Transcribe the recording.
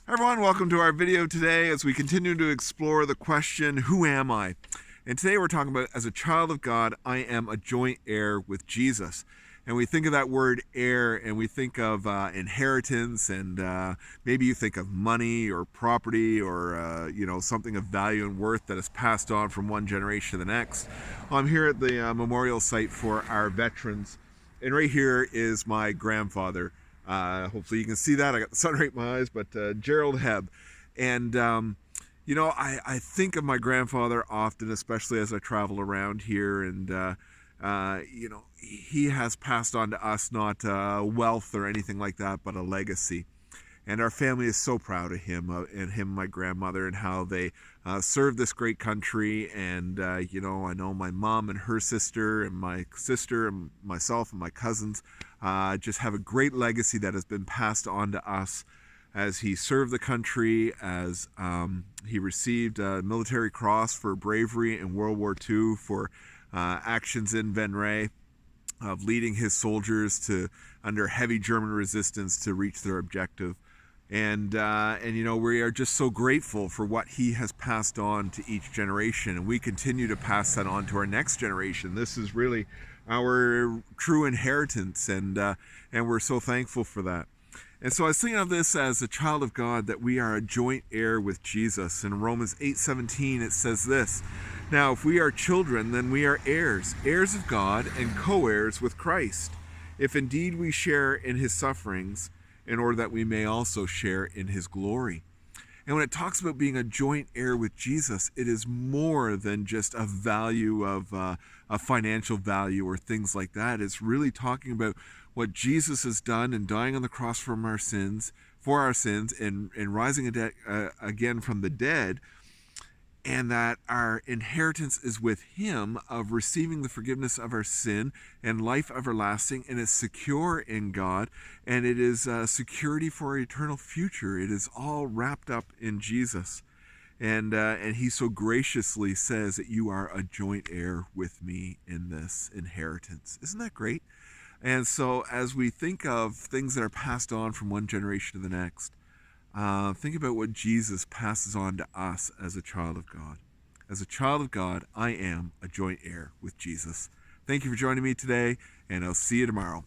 Hi everyone, welcome to our video today as we continue to explore the question, who am I? And today we're talking about, as a child of God, I am a joint heir with Jesus. And we think of that word heir and we think of inheritance, and maybe you think of money or property or something of value and worth that is passed on from one generation to the next. I'm here at the memorial site for our veterans, and right here is my grandfather. Hopefully you can see that. I got the sun right in my eyes, but Gerald Hebb. And, I think of my grandfather often, especially as I travel around here. And, he has passed on to us not wealth or anything like that, but a legacy. And our family is so proud of him and him and my grandmother and how they served this great country. And, I know my mom and her sister and my sister and myself and my cousins just have a great legacy that has been passed on to us as he served the country, as he received a military cross for bravery in World War II for actions in Venray, of leading his soldiers to under heavy German resistance to reach their objective. And we are just so grateful for what he has passed on to each generation, and we continue to pass that on to our next generation. This is really our true inheritance, and we're so thankful for that. And so I was thinking of this as a child of God, that we are a joint heir with Jesus. In Romans 8:17 it says this: "Now if we are children, then we are heirs, heirs of God and co-heirs with Christ, if indeed we share in his sufferings, in order that we may also share in his glory." And when it talks about being a joint heir with Jesus, it is more than just a value of a financial value or things like that. It's really talking about what Jesus has done in dying on the cross for our sins, and rising again from the dead, and that our inheritance is with him, of receiving the forgiveness of our sin and life everlasting, and is secure in God, and it is security for our eternal future. It is all wrapped up in Jesus. And he so graciously says that you are a joint heir with me in this inheritance. Isn't that great? And so as we think of things that are passed on from one generation to the next, think about what Jesus passes on to us as a child of God. As a child of God, I am a joint heir with Jesus. Thank you for joining me today, and I'll see you tomorrow.